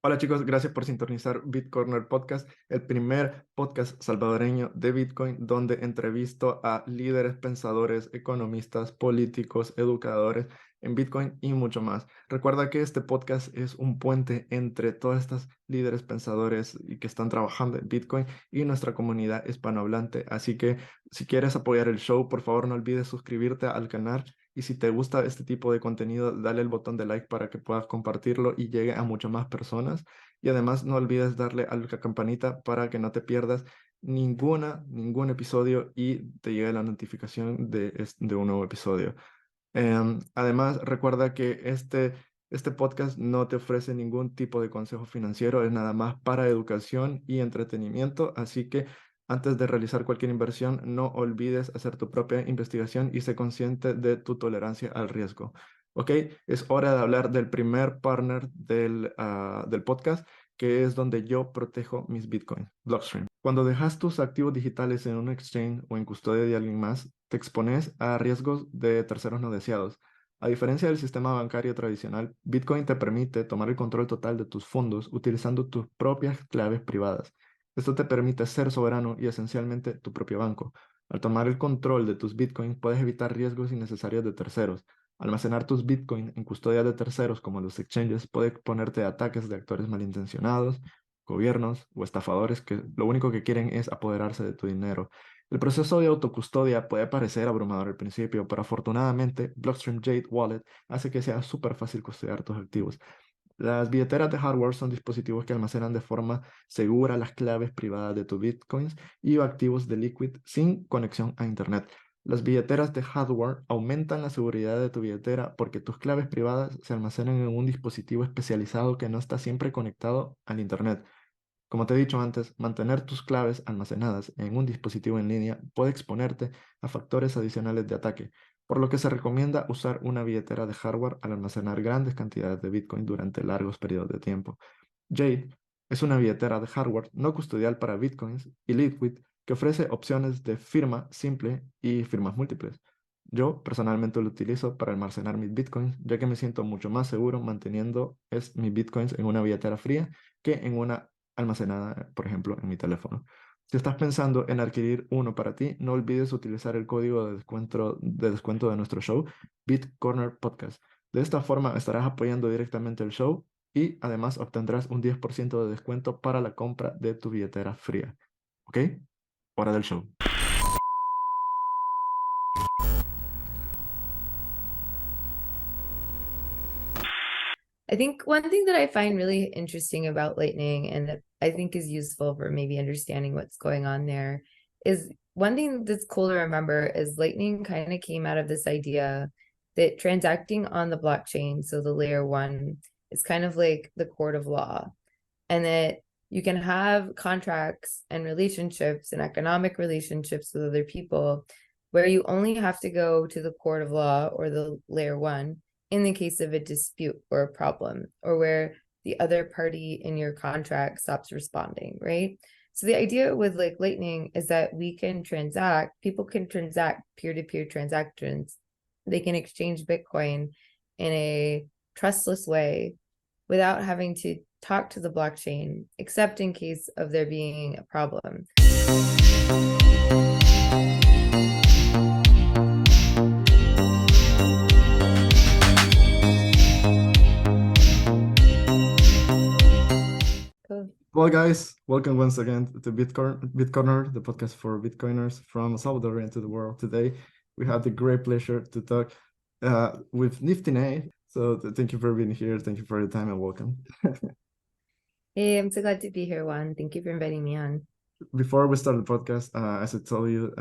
Hola chicos, gracias por sintonizar Bitcorner Podcast, el primer podcast salvadoreño de Bitcoin donde entrevisto a líderes, pensadores, economistas, políticos, educadores en Bitcoin y mucho más. Recuerda que este podcast es un puente entre todas estas líderes, pensadores y que están trabajando en Bitcoin y nuestra comunidad hispanohablante. Así que si quieres apoyar el show, por favor no olvides suscribirte al canal. Y si te gusta este tipo de contenido, dale el botón de like para que puedas compartirlo y llegue a muchas más personas. Y además no olvides darle a la campanita para que no te pierdas ningún episodio y te llegue la notificación de un nuevo episodio. Además, recuerda que este podcast no te ofrece ningún tipo de consejo financiero, es nada más para educación y entretenimiento, así que antes de realizar cualquier inversión, no olvides hacer tu propia investigación y sé consciente de tu tolerancia al riesgo. Ok, es hora de hablar del primer partner del podcast, que es donde yo protejo mis bitcoins, Blockstream. Cuando dejas tus activos digitales en un exchange o en custodia de alguien más, te expones a riesgos de terceros no deseados. A diferencia del sistema bancario tradicional, Bitcoin te permite tomar el control total de tus fondos utilizando tus propias claves privadas. Esto te permite ser soberano y esencialmente tu propio banco. Al tomar el control de tus Bitcoins, puedes evitar riesgos innecesarios de terceros. Almacenar tus Bitcoin en custodia de terceros como los exchanges puede exponerte a ataques de actores malintencionados, gobiernos o estafadores que lo único que quieren es apoderarse de tu dinero. El proceso de autocustodia puede parecer abrumador al principio, pero afortunadamente Blockstream Jade Wallet hace que sea súper fácil custodiar tus activos. Las billeteras de hardware son dispositivos que almacenan de forma segura las claves privadas de tus bitcoins y activos de Liquid sin conexión a Internet. Las billeteras de hardware aumentan la seguridad de tu billetera porque tus claves privadas se almacenan en un dispositivo especializado que no está siempre conectado al Internet. Como te he dicho antes, mantener tus claves almacenadas en un dispositivo en línea puede exponerte a factores adicionales de ataque, por lo que se recomienda usar una billetera de hardware al almacenar grandes cantidades de Bitcoin durante largos periodos de tiempo. Jade es una billetera de hardware no custodial para Bitcoins y Liquid que ofrece opciones de firma simple y firmas múltiples. Yo personalmente lo utilizo para almacenar mis Bitcoins, ya que me siento mucho más seguro manteniendo mis Bitcoins en una billetera fría que en una almacenada, por ejemplo, en mi teléfono. Si estás pensando en adquirir uno para ti, no olvides utilizar el código de descuento de nuestro show, BitCorner Podcast. De esta forma estarás apoyando directamente el show y además obtendrás un 10% de descuento para la compra de tu billetera fría. ¿Ok? Hora del show. I think one thing that I find really interesting about Lightning and that I think is useful for maybe understanding what's going on there is one thing that's cool to remember is Lightning kind of came out of this idea that transacting on the blockchain, so the layer one, is kind of like the court of law, and that you can have contracts and relationships and economic relationships with other people where you only have to go to the court of law or the layer one in the case of a dispute or a problem, or where the other party in your contract stops responding, right? So the idea with like Lightning is that people can transact peer-to-peer transactions. They can exchange Bitcoin in a trustless way without having to talk to the blockchain, except in case of there being a problem. Well, guys, welcome once again to Bitcorner, the podcast for Bitcoiners from Salvador into the world. Today, we have the great pleasure to talk with Niftynei. So thank you for being here. Thank you for your time and welcome. Hey, I'm so glad to be here, Juan. Thank you for inviting me on. Before we start the podcast, as I told you,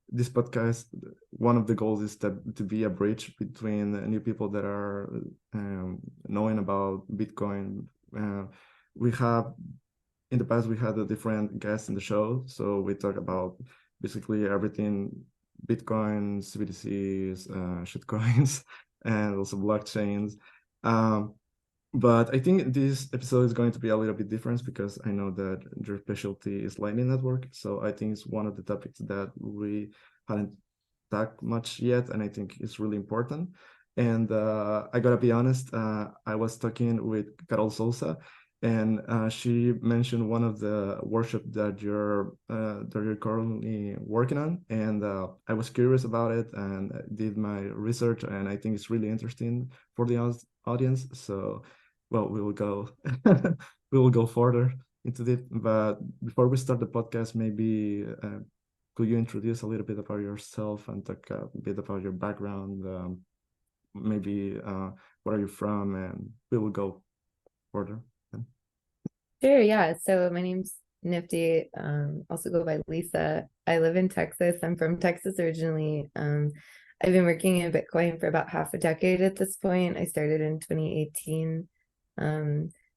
this podcast, one of the goals is to be a bridge between new people that are knowing about Bitcoin. We have in the past we had a different guests in the show, so we talk about basically everything: Bitcoins, BTCs, shitcoins, and also blockchains. But I think this episode is going to be a little bit different because I know that your specialty is Lightning Network. So I think it's one of the topics that we hadn't talked much yet, and I think it's really important. And I gotta be honest, I was talking with Carol Sousa, and she mentioned one of the workshops that you're currently working on, and I was curious about it and did my research, and I think it's really interesting for the audience. So, well, we will go we will go further into it. But before we start the podcast, maybe could you introduce a little bit about yourself and talk a bit about your background? Maybe where are you from, and we will go further. Sure, yeah. So my name's Nifty. Also go by Lisa. I live in Texas. I'm from Texas originally. I've been working in Bitcoin for about half a decade at this point. I started in 2018.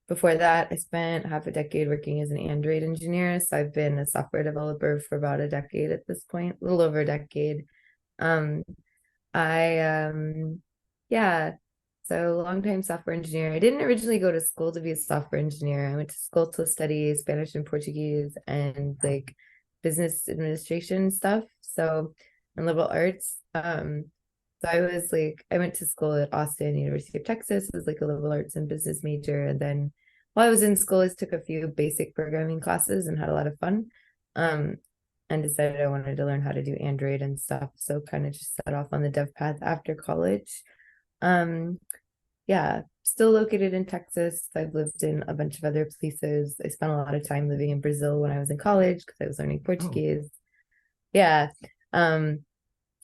Before that, I spent half a decade working as an Android engineer. So I've been a software developer for about a decade at this point, a little over a decade. Um, I yeah, so longtime software engineer. I didn't originally go to school to be a software engineer. I went to school to study Spanish and Portuguese and like business administration stuff. So and liberal arts. So I went to school at Austin, University of Texas, as like a liberal arts and business major. And then while I was in school, I took a few basic programming classes and had a lot of fun. And decided I wanted to learn how to do Android and stuff. So kind of just set off on the dev path after college. Yeah, still located in Texas. I've lived in a bunch of other places. I spent a lot of time living in Brazil when I was in college because I was learning Portuguese. Oh. Yeah.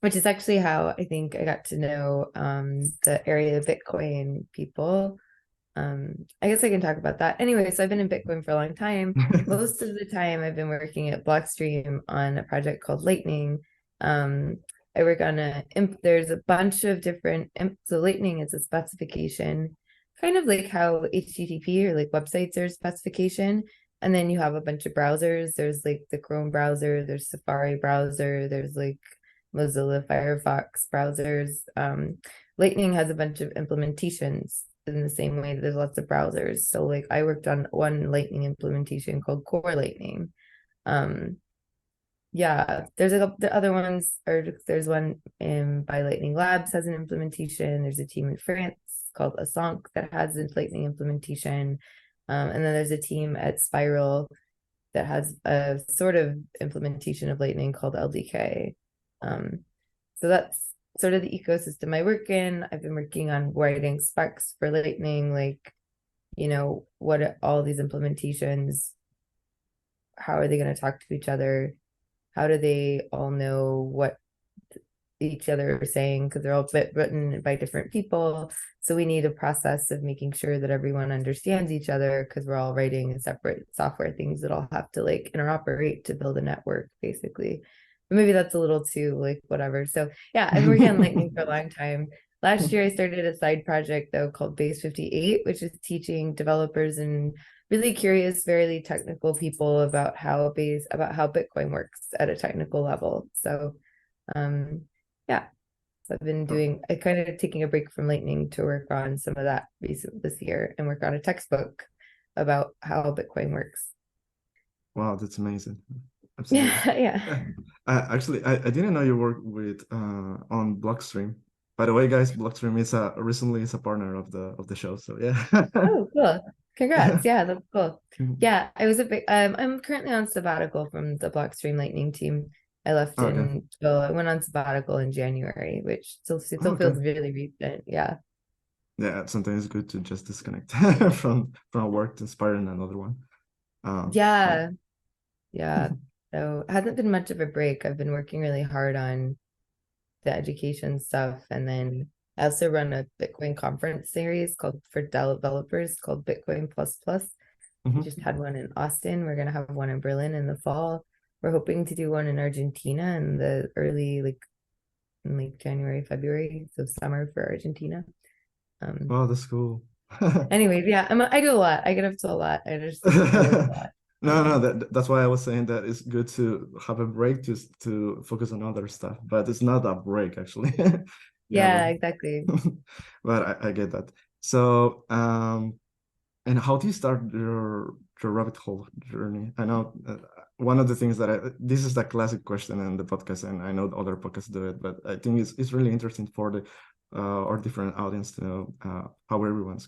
Which is actually how I think I got to know the Area Bitcoin people. I guess I can talk about that. Anyway, so I've been in Bitcoin for a long time. Most of the time I've been working at Blockstream on a project called Lightning. I work on there's a bunch of different, so Lightning is a specification, kind of like how HTTP or like websites are a specification. And then you have a bunch of browsers. There's like the Chrome browser, there's Safari browser, there's like Mozilla Firefox browsers. Lightning has a bunch of implementations in the same way that there's lots of browsers. So like I worked on one Lightning implementation called Core Lightning. Yeah, there's the other ones, or there's one by Lightning Labs has an implementation. There's a team in France called Acerca that has a Lightning implementation. And then there's a team at Spiral that has a sort of implementation of Lightning called LDK. So that's sort of the ecosystem I work in. I've been working on writing specs for Lightning, like, what are all these implementations? How are they going to talk to each other? How do they all know what each other are saying? Because they're all written by different people. So we need a process of making sure that everyone understands each other because we're all writing separate software things that all have to like interoperate to build a network, basically. But maybe that's a little too like whatever. So yeah, I've been working on Lightning for a long time. Last year, I started a side project though called Base 58, which is teaching developers and really curious, very technical people about how Bitcoin works at a technical level. So yeah, so I've been kind of taking a break from Lightning to work on some of that this year and work on a textbook about how Bitcoin works. Wow, that's amazing. Absolutely. Yeah. I didn't know you work with on Blockstream. By the way, guys, Blockstream is recently a partner of the show. So yeah. Oh, cool. Congrats. Yeah, that's cool. Yeah, I was I'm currently on sabbatical from the Blockstream Lightning team. I left I went on sabbatical in January, which still feels really recent. Yeah. Yeah, sometimes it's good to just disconnect from work to inspire in another one. Yeah. So it hasn't been much of a break. I've been working really hard on the education stuff, and then I also run a Bitcoin conference series for developers called Bitcoin Plus Plus. We just had one in Austin. We're gonna have one in Berlin in the fall. We're hoping to do one in Argentina in the early in January, February, so summer for Argentina. Wow, that's cool. Anyways, yeah, I do a lot. I get up to a lot. I work a lot. No, that's why I was saying that it's good to have a break to focus on other stuff, but it's not a break actually. Yeah, exactly. But I get that. So, and how do you start your rabbit hole journey? I know one of the things that this is the classic question in the podcast, and I know other podcasts do it, but I think it's really interesting for our different audience to know how everyone's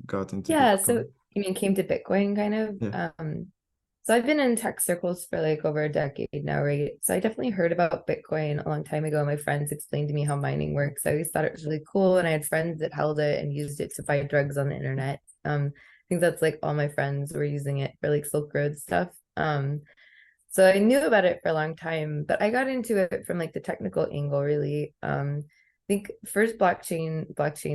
got into yeah Bitcoin. You mean came to Bitcoin kind of? Yeah. So I've been in tech circles for like over a decade now, right? So I definitely heard about Bitcoin a long time ago. My friends explained to me how mining works. I always thought it was really cool, and I had friends that held it and used it to buy drugs on the internet. I think that's like all my friends were using it for like Silk Road stuff. So I knew about it for a long time, but I got into it from like the technical angle, really. I think first blockchain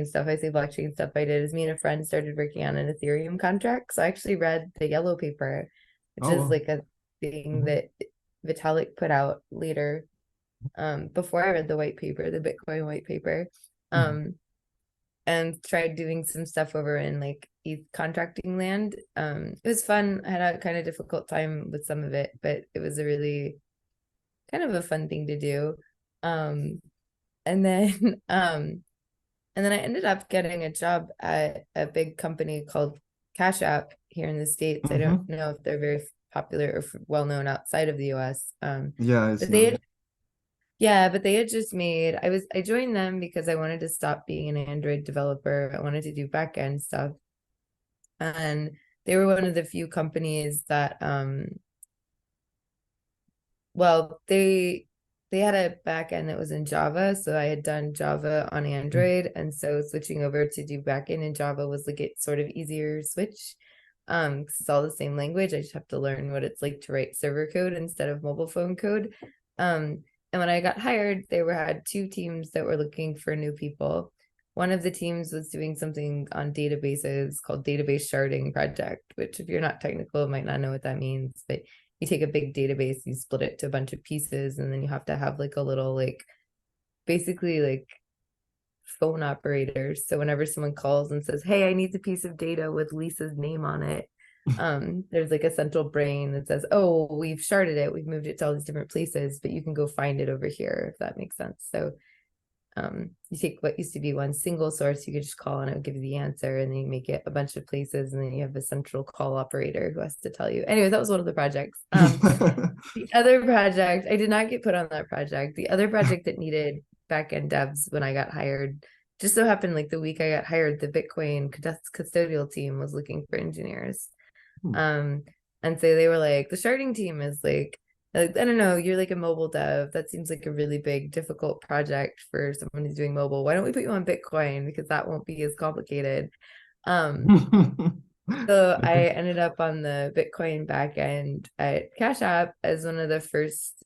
stuff, I say blockchain stuff I did is me and a friend started working on an Ethereum contract. So I actually read the yellow paper, which Oh, is wow. like a thing Mhm. that Vitalik put out later, before I read the white paper, the Bitcoin white paper. Mhm. Um, and tried doing some stuff over in like ETH contracting land. It was fun. I had a kind of difficult time with some of it, but it was a really kind of a fun thing to do. Um, and then and then I ended up getting a job at a big company called Cash App here in the States. I don't Mhm. know if they're very popular or well known outside of the US. Yeah, it's But they known. had, yeah, but they had just made, I joined them because I wanted to stop being an Android developer. I wanted to do back end stuff. And they were one of the few companies that well, they had a back end that was in Java, so I had done Java on Mhm. Android, and so switching over to do back end in Java was like it sort of easier switch. 'Cause it's all the same language. I just have to learn what it's like to write server code instead of mobile phone code. And when I got hired, they had two teams that were looking for new people. One of the teams was doing something on databases called database sharding project, which if you're not technical, might not know what that means, but you take a big database, you split it to a bunch of pieces, and then you have to have like a little like basically like phone operators. So whenever someone calls and says, "Hey, I need a piece of data with Lisa's name on it," there's like a central brain that says, "Oh, we've sharded it, we've moved it to all these different places, but you can go find it over here," if that makes sense. So you take what used to be one single source, you could just call and it would give you the answer, and then you make it a bunch of places, and then you have a central call operator who has to tell you. Anyway, that was one of the projects. The other project, I did not get put on that project. The other project that needed back end devs when I got hired, just so happened like the week I got hired, the Bitcoin custodial team was looking for engineers. Hmm. Um, and so they were like, the sharding team is like, I don't know, you're like a mobile dev. That seems like a really big, difficult project for someone who's doing mobile. Why don't we put you on Bitcoin? Because that won't be as complicated. Um, so I Okay. ended up on the Bitcoin backend at Cash App as one of the first,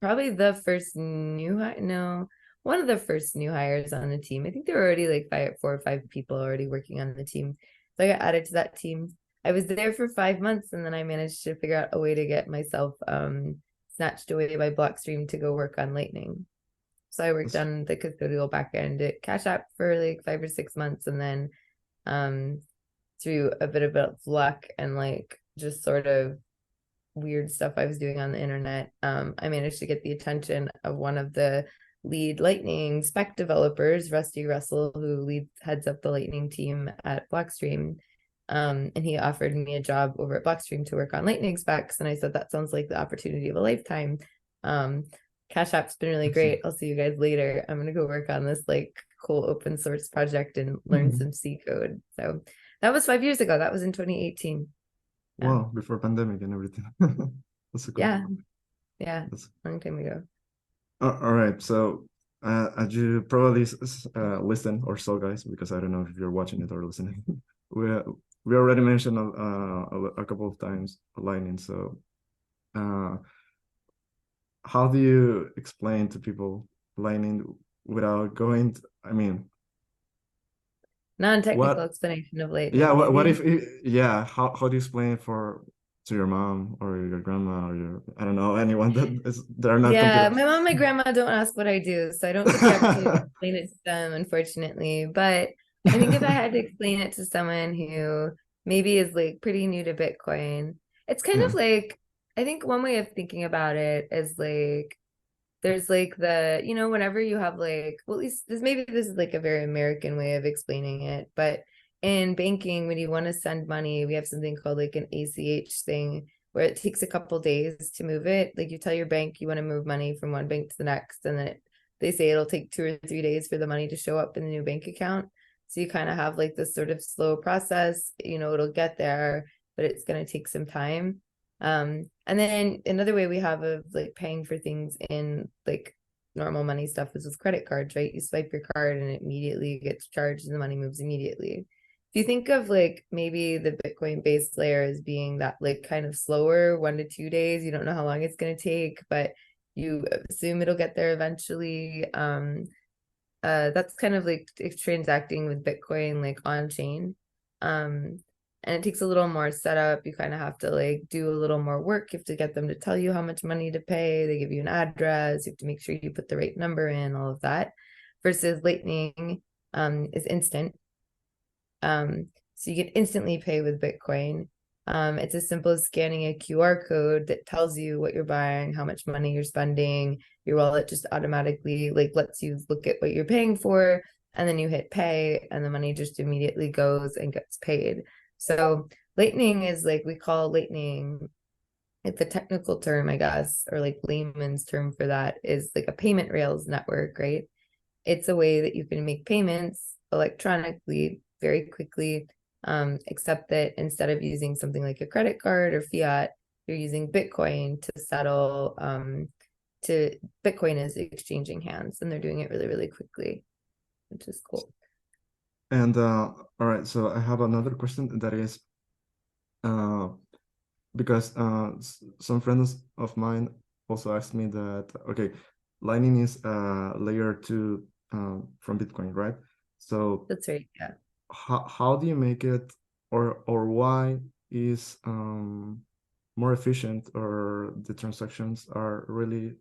probably the first no, one of the first new hires on the team. I think there were already like 4 or 5 people already working on the team. So I got added to that team. I was there for 5 months, and then I managed to figure out a way to get myself snatched away by Blockstream to go work on Lightning. So I worked That's on the custodial backend at Cash App for like 5 or 6 months, and then um through a bit of luck and like just sort of weird stuff I was doing on the internet, I managed to get the attention of one of the lead Lightning spec developers, Rusty Russell, who heads up the Lightning team at Blockstream. And he offered me a job over at Blockstream to work on Lightning specs. And I said, that sounds like the opportunity of a lifetime. Um, Cash App's been really great. excellent. I'll see you guys later. I'm going to go work on this like cool open source project and learn Mhm. some C code. So that was 5 years ago. That was in 2018. Yeah. Wow, before pandemic and everything. That's so cool. Yeah. Yeah. That's Long time ago. all right. So, as you probably listen or saw, guys, because I don't know if you're watching it or listening. we we already mentioned a couple of times Lightning. So, uh, how do you explain to people Lightning without going? I mean, Non-technical what? explanation of Yeah, lightning, what maybe. if? Yeah, how do you explain for to your mom or your grandma or your I don't know anyone that is they're not Yeah, computer. my mom and my grandma don't ask what I do, so I don't get the opportunity to explain it to them, unfortunately. But I think if I had to explain it to someone who maybe is like pretty new to Bitcoin, it's kind Yeah. of like, I think one way of thinking about it is like there's like whenever you have like, well, at least this is like a very American way of explaining it, but in banking, when you want to send money, we have something called like an ACH thing where it takes a couple days to move it. Like you tell your bank you want to move money from one bank to the next, and then they say it'll take 2 or 3 days for the money to show up in the new bank account. So you kind of have like this sort of slow process, it'll get there, but it's going to take some time. And then another way we have of like paying for things in like normal money stuff is with credit cards, right? You swipe your card and it immediately gets charged and the money moves immediately. If you think of like maybe the Bitcoin base layer as being that like kind of slower, 1 to 2 days, you don't know how long it's going to take, but you assume it'll get there eventually. That's kind of like transacting with Bitcoin like on chain. And it takes a little more setup. You kind of have to like do a little more work. You have to get them to tell you how much money to pay. They give you an address. You have to make sure you put the right number in, all of that. Versus Lightning is instant. So you can instantly pay with Bitcoin. It's as simple as scanning a QR code that tells you what you're buying, how much money you're spending. Your wallet just automatically like lets you look at what you're paying for, and then you hit pay, and the money just immediately goes and gets paid. So Lightning is like, we call Lightning, like the technical term, I guess, or like layman's term for that is like a payment rails network, right? It's a way that you can make payments electronically very quickly, except that instead of using something like a credit card or fiat, you're using Bitcoin to settle. Bitcoin is exchanging hands, and they're doing it really, really quickly, which is cool. And all right, so I have another question that is, because some friends of mine also asked me that, okay, Lightning is layer 2 from Bitcoin, right? So That's right, yeah. How do you make it, or why is more efficient, or the transactions are really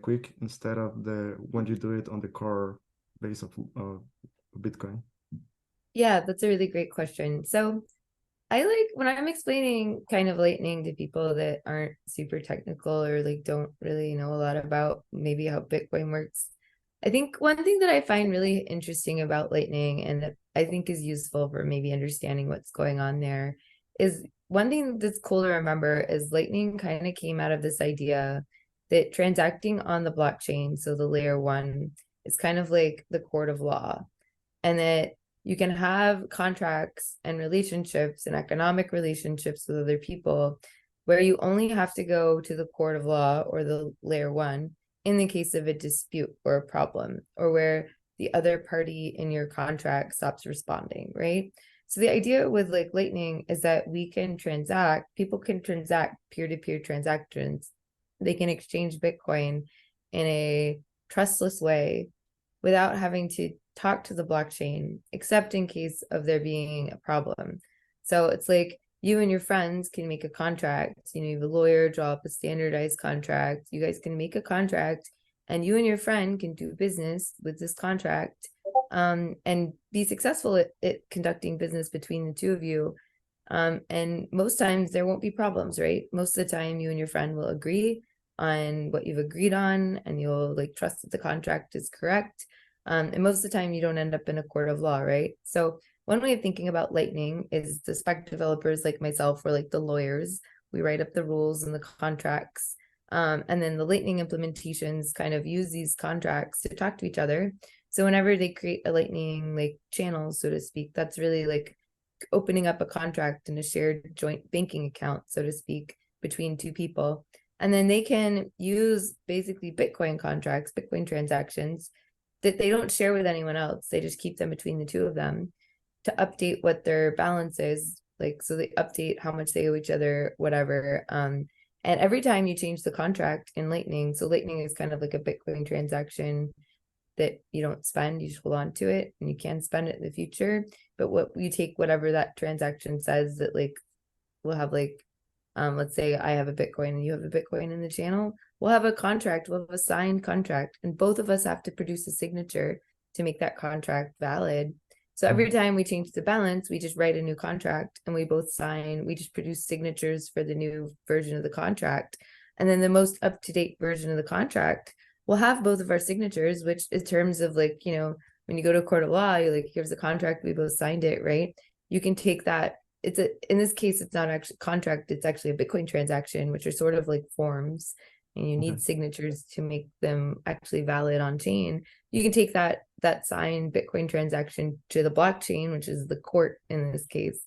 quick instead of when you do it on the core base of Bitcoin? Yeah, that's a really great question. So I like when I'm explaining kind of Lightning to people that aren't super technical or like don't really know a lot about maybe how Bitcoin works. I think one thing that I find really interesting about Lightning and that I think is useful for maybe understanding what's going on there is one thing that's cool to remember is Lightning kind of came out of this idea that transacting on the blockchain, so the layer 1, is kind of like the court of law, and that you can have contracts and relationships and economic relationships with other people where you only have to go to the court of law or the layer 1 in the case of a dispute or a problem, or where the other party in your contract stops responding, right? So the idea with like Lightning is that people can transact peer-to-peer transactions. They can exchange Bitcoin in a trustless way without having to talk to the blockchain, except in case of there being a problem. So it's like you and your friends can make a contract. You have a lawyer draw up a standardized contract. You guys can make a contract, and you and your friend can do business with this contract, and be successful at conducting business between the two of you. And most times there won't be problems, right? Most of the time you and your friend will agree on what you've agreed on, and you'll like trust that the contract is correct. And most of the time you don't end up in a court of law, right? So one way of thinking about Lightning is the spec developers like myself, or like the lawyers, we write up the rules and the contracts. And then the Lightning implementations kind of use these contracts to talk to each other. So whenever they create a Lightning like channel, so to speak, that's really like opening up a contract in a shared joint banking account, so to speak, between two people. And then they can use basically Bitcoin contracts, Bitcoin transactions that they don't share with anyone else. They just keep them between the two of them to update what their balance is. Like, so they update how much they owe each other, whatever. And every time you change the contract in Lightning, so Lightning is kind of like a Bitcoin transaction that you don't spend, you just hold on to it, and you can spend it in the future. But what you take whatever that transaction says, that like we'll have like, let's say I have a Bitcoin and you have a Bitcoin in the channel, we'll have a contract, we'll have a signed contract, and both of us have to produce a signature to make that contract valid. So every time we change the balance, we just write a new contract and we both sign, we just produce signatures for the new version of the contract. And then the most up-to-date version of the contract will have both of our signatures, which in terms of like, when you go to a court of law, you're like, here's the contract, we both signed it, right? You can take that. In this case, it's not actually a contract, it's actually a Bitcoin transaction, which are sort of like forms, and you need signatures to make them actually valid on chain, you can take that signed Bitcoin transaction to the blockchain, which is the court in this case,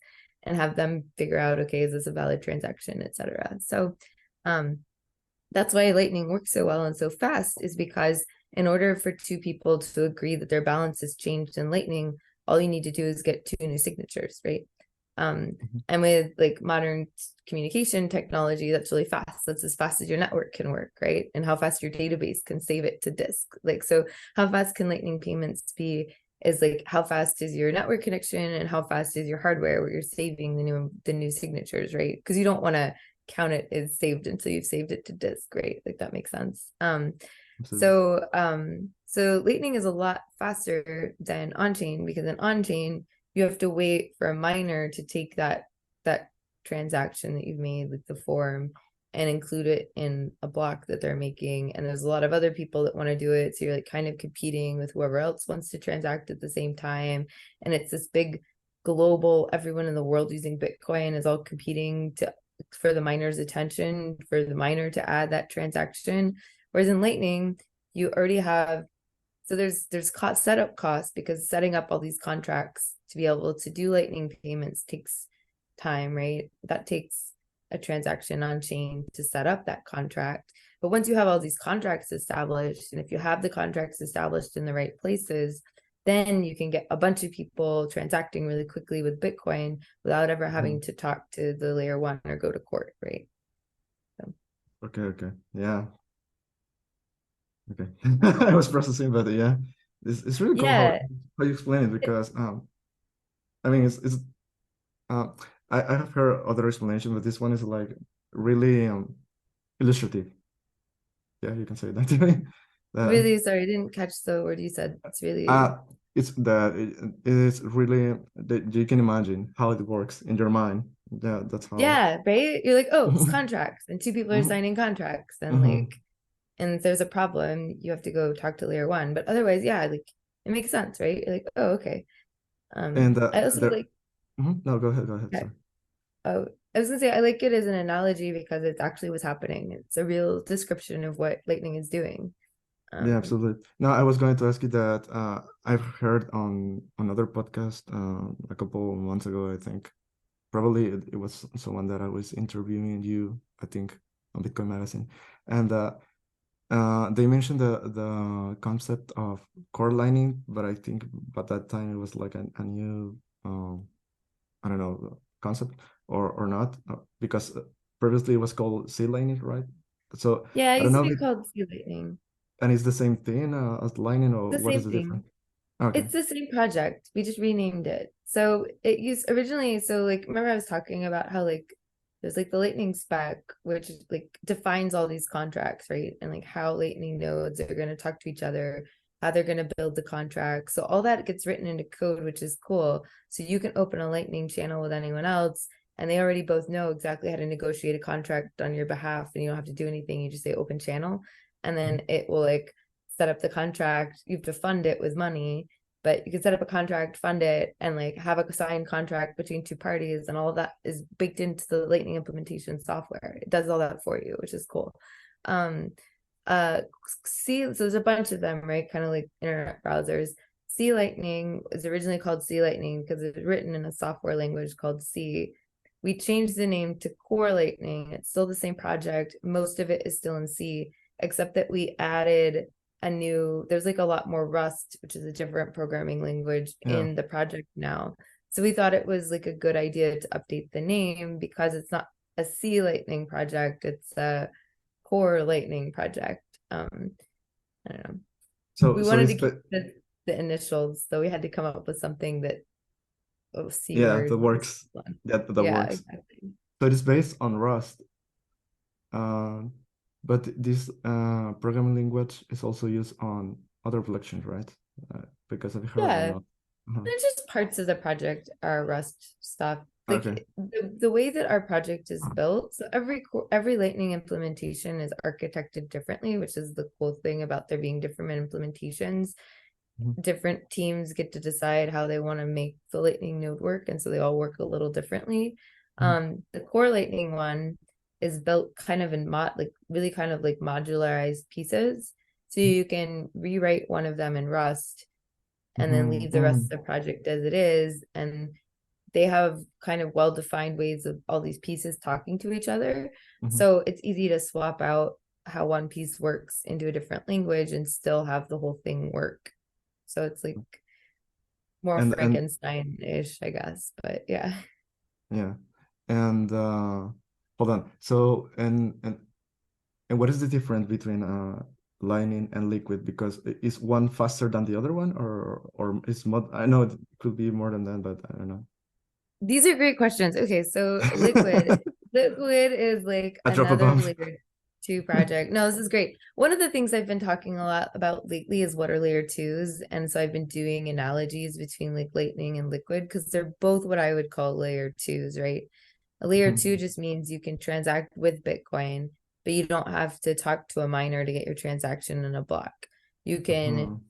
and have them figure out, okay, is this a valid transaction, etc. So that's why Lightning works so well and so fast, is because in order for two people to agree that their balance has changed in Lightning, all you need to do is get 2 new signatures, right? And with like modern communication technology, that's really fast. That's as fast as your network can work, right? And how fast your database can save it to disk. Like, so how fast can Lightning payments be is like how fast is your network connection and how fast is your hardware where you're saving the new signatures, right? Because you don't want to count it as saved until you've saved it to disk, right? Like that makes sense. So Lightning is a lot faster than on-chain, because in on-chain you have to wait for a miner to take that transaction that you've made with the form and include it in a block that they're making. And there's a lot of other people that want to do it. So you're like kind of competing with whoever else wants to transact at the same time. And it's this big global, everyone in the world using Bitcoin is all competing for the miner's attention, for the miner to add that transaction. Whereas in Lightning, you already have, so there's setup costs, because setting up all these contracts to be able to do Lightning payments takes time, right? That takes a transaction on chain to set up that contract. But once you have all these contracts established, and if you have the contracts established in the right places, then you can get a bunch of people transacting really quickly with Bitcoin without ever having to talk to the layer 1 or go to court, right? So. Okay. Yeah. Okay. I was processing, but yeah, it's really cool how you explain it, because I mean it's I have heard other explanations, but this one is like really illustrative. Yeah, you can say that. Really, sorry, I didn't catch the word you said. It's really it's that it is really that you can imagine how it works in your mind. Yeah, that's how. Yeah, right. You're like, oh, it's contracts, and 2 people are signing contracts, and like, and if there's a problem, you have to go talk to layer 1. But otherwise, yeah, like it makes sense, right? You're like, oh, okay. And I also like. No, go ahead. Okay. Sorry. Oh, I was gonna say I like it as an analogy because it's actually what's happening. It's a real description of what Lightning is doing. Yeah, absolutely. No, I was going to ask you that I've heard on another podcast a couple months ago, I think. Probably it was someone that I was interviewing you, I think, on Bitcoin Magazine. And they mentioned the concept of core lining, but I think by that time it was like a new, I don't know, concept or not, because previously it was called seed lining, right? So Yeah, I it don't used to know be if called Sea Lightning. and it's the same thing as lining, or The what is same the thing. difference? Okay. It's the same project. We just renamed it. So it used originally, so like remember I was talking about how like there's like the Lightning spec, which like defines all these contracts, right? And like how Lightning nodes are going to talk to each other, how they're going to build the contract. So all that gets written into code, which is cool. So you can open a Lightning channel with anyone else, and they already both know exactly how to negotiate a contract on your behalf, and you don't have to do anything. You just say open channel, and then it will like set up the contract. You have to fund it with money, but you can set up a contract, fund it, and like have a signed contract between 2 parties, and all of that is baked into the Lightning implementation software. It does all that for you, which is cool. So there's a bunch of them, right? Kind of like internet browsers. C Lightning is originally called C Lightning because it's written in a software language called C. We changed the name to Core Lightning. It's still the same project. Most of it is still in C, except that we added there's like a lot more Rust, which is a different programming language, in the project now. So we thought it was like a good idea to update the name, because it's not a C Lightning project, it's a Core Lightning project. I don't know. So We wanted to keep the initials, so we had to come up with something that C word. That works. That works. Exactly. So it is based on Rust. But this programming language is also used on other blockchains, right? Because I've heard a lot. There's just parts of the project are Rust stuff. Like the way that our project is built, so every Lightning implementation is architected differently, which is the cool thing about there being different implementations. Different teams get to decide how they want to make the Lightning node work, and so they all work a little differently. The core Lightning one is built kind of in really kind of like modularized pieces. So you can rewrite one of them in Rust and then leave the rest of the project as it is. And they have kind of well-defined ways of all these pieces talking to each other. So it's easy to swap out how one piece works into a different language and still have the whole thing work. So it's like more Frankenstein-ish, I guess, but yeah. Yeah. And hold on. So and what is the difference between Lightning and Liquid? Because is one faster than the other one, or is I know it could be more than that, but I don't know. These are great questions. Okay, so Liquid is like another layer 2 project. No, this is great. One of the things I've been talking a lot about lately is what are layer 2s, and so I've been doing analogies between like Lightning and Liquid because they're both what I would call layer 2s, right? A layer 2 just means you can transact with Bitcoin, but you don't have to talk to a miner to get your transaction in a block. You can,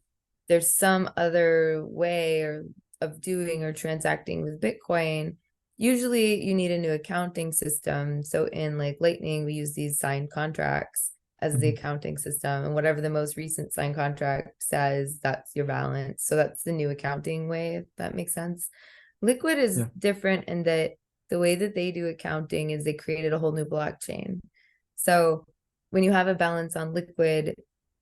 there's some other way of doing or transacting with Bitcoin. Usually you need a new accounting system. So in like Lightning, we use these signed contracts as the accounting system, and whatever the most recent signed contract says, that's your balance. So that's the new accounting way, if that makes sense. Liquid is different in that the way that they do accounting is they created a whole new blockchain. So when you have a balance on Liquid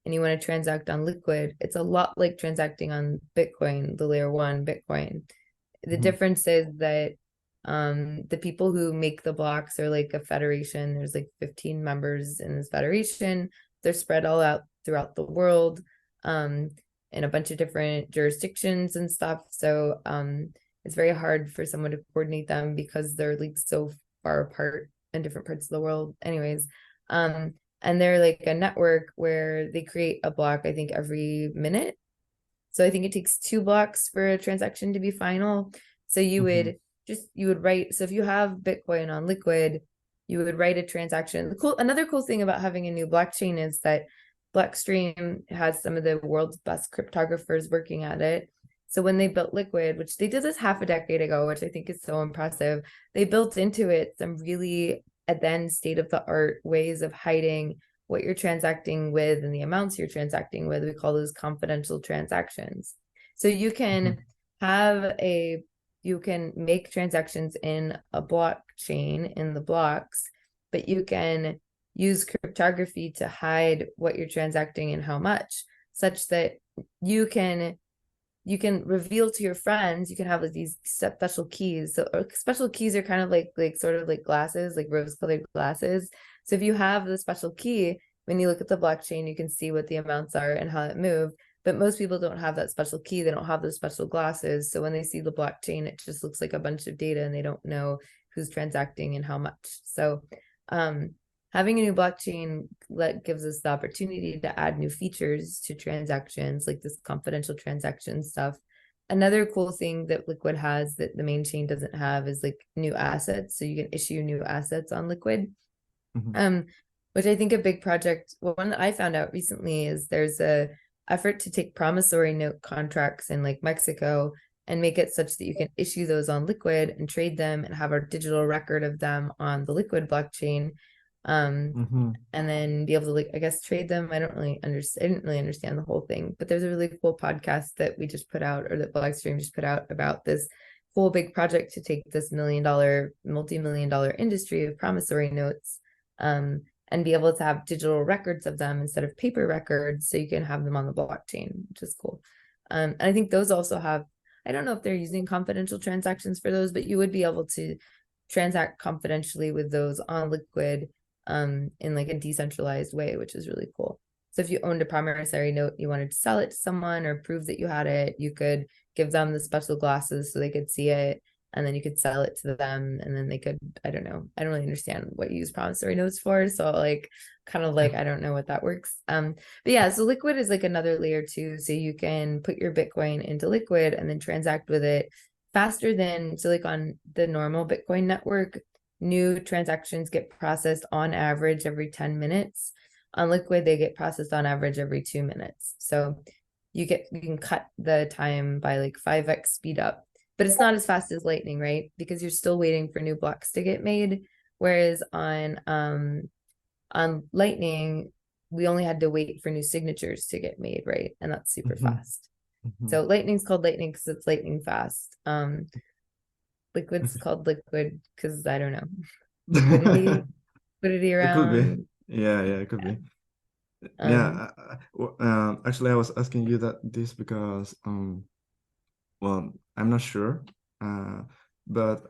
and you want to transact on Liquid, it's a lot like transacting on Bitcoin, the layer 1 Bitcoin. The difference is that the people who make the blocks are like a federation. There's like 15 members in this federation. They're spread all out throughout the world in a bunch of different jurisdictions and stuff. So it's very hard for someone to coordinate them because they're like so far apart in different parts of the world. Anyways, and they're like a network where they create a block, I think, every minute. So I think it takes 2 blocks for a transaction to be final. So you would write, so if you have Bitcoin on Liquid, you would write a transaction. Another cool thing about having a new blockchain is that Blockstream has some of the world's best cryptographers working at it. So when they built Liquid, which they did this half a decade ago, which I think is so impressive, they built into it some really then state-of-the-art ways of hiding what you're transacting with and the amounts you're transacting with. We call those confidential transactions. So you can you can make transactions in a blockchain in the blocks, but you can use cryptography to hide what you're transacting and how much, such that you can reveal to your friends, you can have like these special keys. So special keys are kind of like sort of like glasses, like rose-colored glasses. So if you have the special key, when you look at the blockchain, you can see what the amounts are and how it moved. But most people don't have that special key. They don't have those special glasses. So when they see the blockchain, it just looks like a bunch of data and they don't know who's transacting and how much. So having a new blockchain gives us the opportunity to add new features to transactions, like this confidential transaction stuff. Another cool thing that Liquid has that the main chain doesn't have is like new assets. So you can issue new assets on Liquid, which I think a big project, one that I found out recently is there's a effort to take promissory note contracts in like Mexico and make it such that you can issue those on Liquid and trade them and have a digital record of them on the Liquid blockchain. And then be able to, like, I guess, trade them. I didn't really understand the whole thing, but there's a really cool podcast that we just put out, or that Blockstream just put out, about this whole big project to take this multi-million-dollar industry of promissory notes and be able to have digital records of them instead of paper records, so you can have them on the blockchain, which is cool. And I think those also have, I don't know if they're using confidential transactions for those, but you would be able to transact confidentially with those on Liquid in like a decentralized way, which is really cool. So if you owned a promissory note, you wanted to sell it to someone or prove that you had it, you could give them the special glasses so they could see it, and then you could sell it to them, and then they could, I don't know, I don't really understand what you use promissory notes for, so like kind of like I don't know what that works. But yeah, so Liquid is like another layer too, so you can put your Bitcoin into Liquid and then transact with it faster than, so like on the normal Bitcoin network, new transactions get processed on average every 10 minutes. On Liquid, they get processed on average every 2 minutes. So you can cut the time by like 5x speed up, but it's not as fast as Lightning, right? Because you're still waiting for new blocks to get made. Whereas on Lightning, we only had to wait for new signatures to get made, right? And that's super fast. So Lightning's called Lightning because it's lightning fast. Liquid's called Liquid because I don't know. Liquidity It could be. around. Yeah, it could be. Actually, I was asking you this because well, I'm not sure, but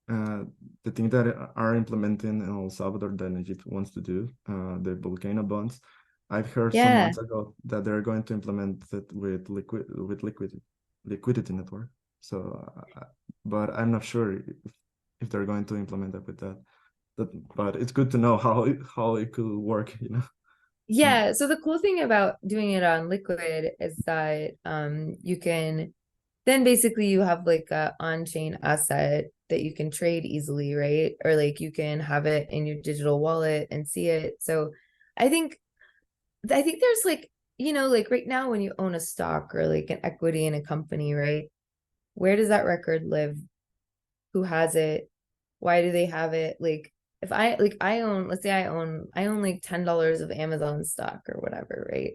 the thing that are implementing in El Salvador that Egypt wants to do, the volcano bonds, I've heard some months ago that they're going to implement it with liquidity network. So, but I'm not sure if they're going to implement it with that. But it's good to know how it could work, you know. Yeah, so the cool thing about doing it on Liquid is that you can then basically you have like a on-chain asset that you can trade easily, right? Or like you can have it in your digital wallet and see it. So I think there's like, like right now when you own a stock or like an equity in a company, right? Where does that record live? Who has it? Why do they have it? Like if I own, let's say I own like $10 of Amazon stock or whatever, right?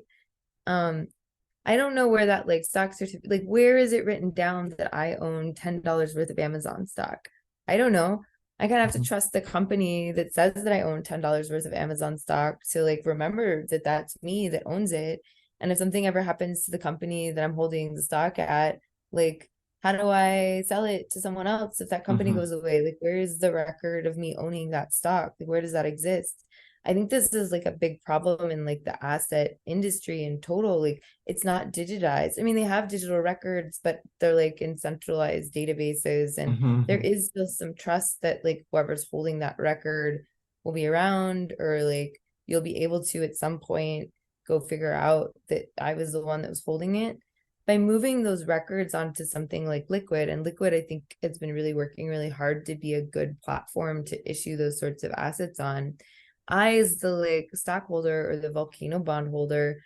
I don't know where that like stock certificate, like where is it written down that I own $10 worth of Amazon stock? I don't know. I kind of have to trust the company that says that I own $10 worth of Amazon stock to like remember that that's me that owns it. And if something ever happens to the company that I'm holding the stock at, like how do I sell it to someone else if that company goes away? Like where is the record of me owning that stock? Like where does that exist? I think this is like a big problem in like the asset industry in total. Like it's not digitized. I mean, they have digital records, but they're like in centralized databases, and there is still some trust that like whoever's holding that record will be around, or like you'll be able to at some point go figure out that I was the one that was holding it. By moving those records onto something like Liquid, and Liquid, I think it's been really working really hard to be a good platform to issue those sorts of assets on. I, as the like stockholder or the volcano bond holder,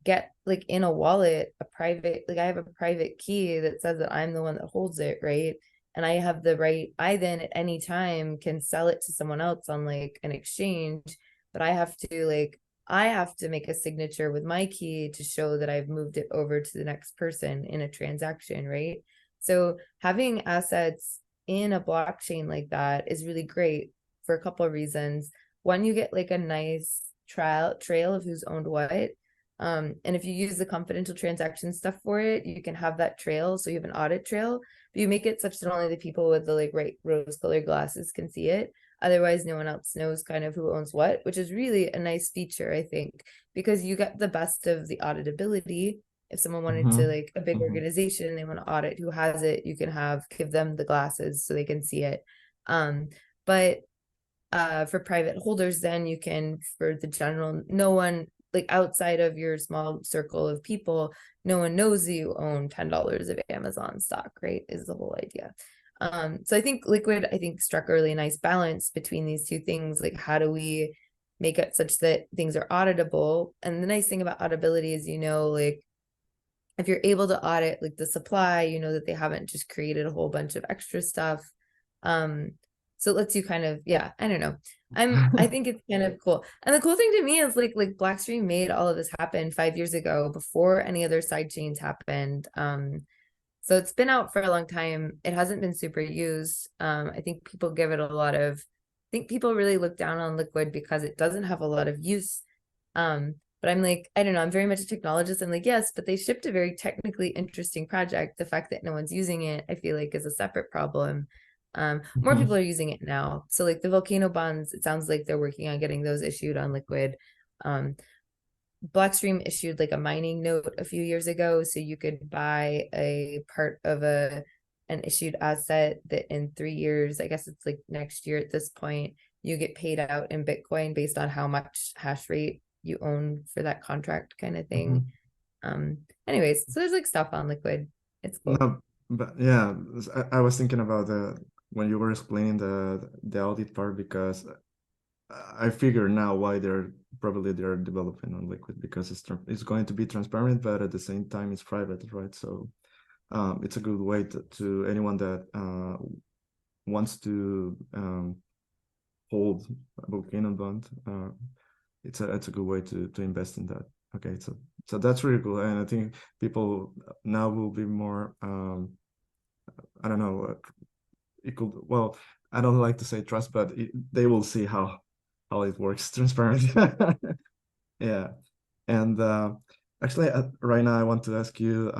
get like in a wallet a private, like I have a private key that says that I'm the one that holds it, right? And I have the right, I then at any time can sell it to someone else on like an exchange, but I have to make a signature with my key to show that I've moved it over to the next person in a transaction, right? So having assets in a blockchain like that is really great for a couple of reasons. One, you get like a nice trail of who's owned what. And if you use the confidential transaction stuff for it, you can have that trail. So you have an audit trail, but you make it such that only the people with the like right rose-colored glasses can see it. Otherwise, no one else knows kind of who owns what, which is really a nice feature, I think, because you get the best of the auditability. If someone wanted to like a big organization, they want to audit who has it, you can give them the glasses so they can see it. But for private holders, then you can, for the general, no one like outside of your small circle of people, no one knows that you own $10 of Amazon stock, right? Is the whole idea. So I think Liquid, struck a really nice balance between these two things. Like, how do we make it such that things are auditable? And the nice thing about auditability is, like, if you're able to audit like the supply, that they haven't just created a whole bunch of extra stuff. So it lets you kind of, I don't know. I think it's kind of cool. And the cool thing to me is like Blockstream made all of this happen 5 years ago before any other side chains happened. So it's been out for a long time. It hasn't been super used. I think people give it I think people really look down on Liquid because it doesn't have a lot of use. But I'm like, I don't know, I'm very much a technologist. I'm like, yes, but they shipped a very technically interesting project. The fact that no one's using it, I feel like, is a separate problem. More people are using it now. So like the volcano bonds, it sounds like they're working on getting those issued on Liquid. Blockstream issued like a mining note a few years ago, so you could buy a part of an issued asset that in 3 years, I guess it's like next year at this point, you get paid out in Bitcoin based on how much hash rate you own for that contract, kind of thing. Anyways, so there's like stuff on Liquid. It's cool. No, but yeah, I was thinking about when you were explaining the audit part, because I figure now why they're developing on Liquid, because it's going to be transparent, but at the same time it's private, right? So it's a good way to anyone that wants to hold a Volcano bond, it's a good way to invest in that. Okay, so that's really cool, and I think people now will be more I don't know, it could, well, I don't like to say trust, but they will see how it works transparent. Yeah. And actually, right now I want to ask you,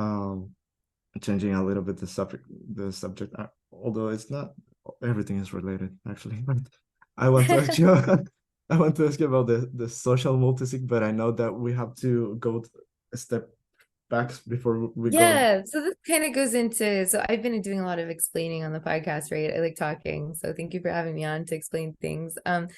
changing a little bit the subject, although it's not, everything is related actually. But I want to ask you, I want to ask you about the social multisig, but I know that we have to go a step back before we go. Yeah, so this kind of goes into, so I've been doing a lot of explaining on the podcast, right? I like talking, so thank you for having me on to explain things. But